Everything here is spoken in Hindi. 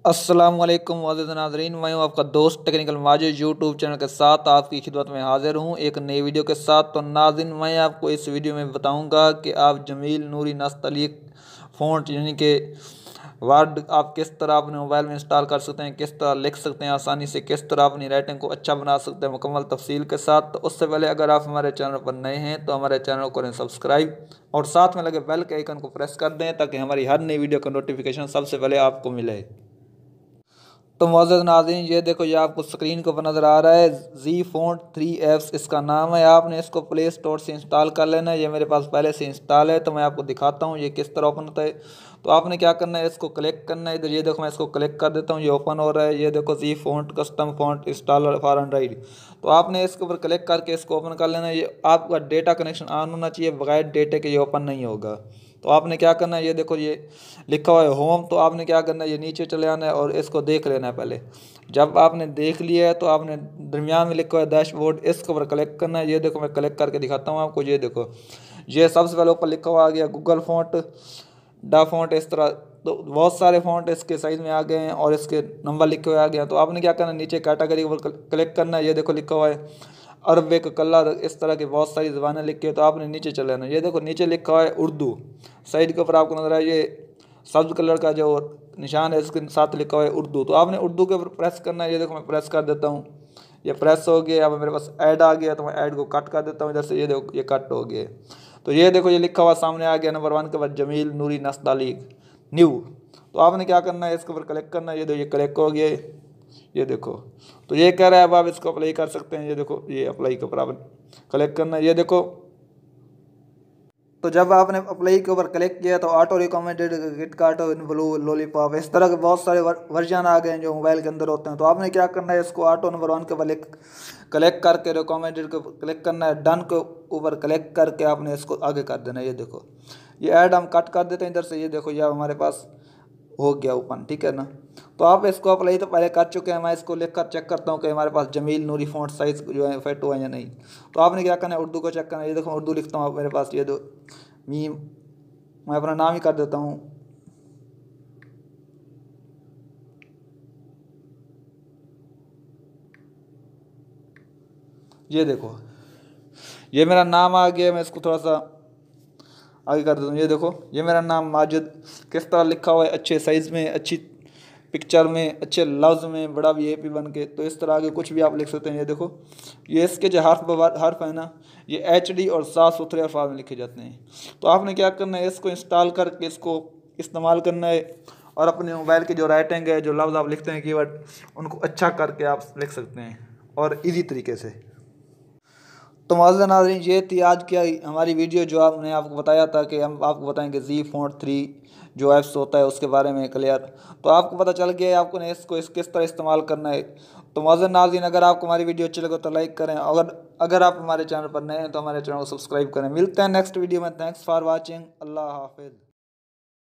अस्सलामुअलैकुम वाज़िज़ नाज़रीन, मैं हूँ आपका दोस्त टेक्निकल माजिद यूट्यूब चैनल के साथ आपकी खिदमत में हाज़िर हूँ एक नई वीडियो के साथ। तो नाज़रीन, मैं आपको इस वीडियो में बताऊँगा कि आप जमील नूरी नस्तलीक फ़ॉन्ट यानी कि वर्ड आप किस तरह अपने मोबाइल में इंस्टॉल कर सकते हैं, किस तरह लिख सकते हैं आसानी से, किस तरह अपनी राइटिंग को अच्छा बना सकते हैं मुकम्मल तफसील के साथ। तो उससे पहले अगर आप हमारे चैनल पर नए हैं तो हमारे चैनल को करें सब्सक्राइब और साथ में लगे बेल के आइकन को प्रेस कर दें ताकि हमारी हर नई वीडियो का नोटिफिकेशन सबसे पहले आपको मिले। तो मुअज़्ज़ज़ नाज़रीन, ये देखो, ये आपको स्क्रीन के ऊपर नज़र आ रहा है जी फ़ॉन्ट 3 ऐप्स इसका नाम है। आपने इसको प्ले स्टोर से इंस्टॉल कर लेना है। ये मेरे पास पहले से इंस्टॉल है तो मैं आपको दिखाता हूँ ये किस तरह ओपन होता है। तो आपने क्या करना है, इसको क्लिक करना है। इधर ये देखो, मैं इसको क्लिक कर देता हूँ, ये ओपन हो रहा है। ये देखो, जी font custom font installer for Android. तो आपने इसके ऊपर क्लिक करके इसको ओपन कर लेना है। ये आपका डेटा कनेक्शन ऑन होना चाहिए, बगैर डेटे के ये ओपन नहीं होगा। तो आपने क्या करना है, ये देखो ये लिखा हुआ है होम। तो आपने क्या करना है, ये नीचे चले आना है और इसको देख लेना है पहले। जब आपने देख लिया है तो आपने दरमियान में लिखा हुआ है डैशबोर्ड, इसके ऊपर क्लिक करना है। ये देखो, मैं क्लिक करके दिखाता हूँ आपको। ये देखो, ये सबसे पहले ऊपर लिखा हुआ आ गया गूगल फ़ॉन्ट डा फ़ॉन्ट, इस तरह। तो बहुत सारे फ़ॉन्ट इसके साइज़ में आ गए हैं और इसके नंबर लिखे हुए आ गए हैं। तो आपने क्या करना है, नीचे कैटेगरी के ऊपर क्लिक करना है। ये देखो लिखा हुआ है अरबिक कलर, इस तरह की बहुत सारी ज़बानें लिखी है। तो आपने नीचे चले आना। ये देखो, नीचे लिखा हुआ है उर्दू, साइड के ऊपर आपको नजर आए ये सब्ज़ कलर का जो निशान है इसके साथ लिखा हुआ है उर्दू। तो आपने उर्दू के ऊपर प्रेस करना है। ये देखो, मैं प्रेस कर देता हूँ, ये प्रेस हो गया। अब मेरे पास ऐड आ गया तो मैं ऐड को कट कर देता हूँ इधर से। ये देखो, ये कट हो गया। तो ये देखो, ये लिखा हुआ सामने आ गया नंबर 1 के बाद जमील नूरी नस्तलीक न्यू। तो आपने क्या करना है, इसके ऊपर क्लिक करना है। ये देखो, ये क्लिक हो गया। ये देखो, तो ये कह रहा है अब आप इसको अप्लाई कर सकते हैं। ये देखो, ये अप्लाई के ऊपर आपने क्लिक करना है। ये देखो, तो जब आपने अप्लाई के ऊपर क्लिक किया तो ऑटो रिकमेंडेड गिट कार्ट ब्लू लॉलीपॉप, इस तरह के बहुत सारे वर्जन आ गए हैं जो मोबाइल के अंदर होते हैं। तो आपने क्या करना है, इसको ऑटो नंबर 1 के ऊपर क्लिक करके रिकमेंडेड के क्लिक करना है। डन के ऊपर क्लिक करके आपने इसको आगे कर देना है। ये देखो, ये ऐड हम कट कर देते हैं इधर से। ये देखो, ये हमारे पास हो गया ओपन, ठीक है ना। तो आप इसको अप्लाई तो पहले कर चुके हैं। मैं इसको लिख कर चेक करता हूँ कि हमारे पास जमील नूरी फ़ॉन्ट साइज़ जो है फिट हुआ है या नहीं। तो आपने क्या करना है, उर्दू को चेक करना है। ये देखो, उर्दू लिखता हूँ आप मेरे पास। ये दो मीम, मैं अपना नाम ही कर देता हूँ। ये देखो, ये मेरा नाम आ गया। मैं इसको थोड़ा सा आगे कर देता हूँ। ये देखो, ये मेरा नाम माजिद किस तरह लिखा हुआ है, अच्छे साइज़ में, अच्छी पिक्चर में, अच्छे लफ्ज़ में, बड़ा वीआईपी बन के। तो इस तरह आगे कुछ भी आप लिख सकते हैं। ये देखो, ये इसके जो हर्फ है ना, ये एचडी और साफ़ सुथरे अल्फाज में लिखे जाते हैं। तो आपने क्या करना है, इसको इंस्टॉल करके इसको इस्तेमाल करना है और अपने मोबाइल की जो राइटिंग है, जो लफ्ज़ आप लिखते हैं कीवर्ड, उनको अच्छा करके आप लिख सकते हैं और ईजी तरीके से। तो मुअज़्ज़ज़ नाज़रीन, ये थी आज की हमारी वीडियो जो आपने आपको बताया था कि हम आपको बताएंगे जी फ़ॉन्ट 3 जो ऐप्स होता है उसके बारे में क्लियर। तो आपको पता चल गया है आपको ने इसको किस तरह इस्तेमाल करना है। तो मुअज़्ज़ज़ नाज़रीन, अगर आपको हमारी वीडियो अच्छी लगे तो लाइक करें। अगर आप हमारे चैनल पर नए हैं तो हमारे चैनल को सब्सक्राइब करें। मिलते हैं नेक्स्ट वीडियो में। Thanks for watching. अल्लाह हाफिज़।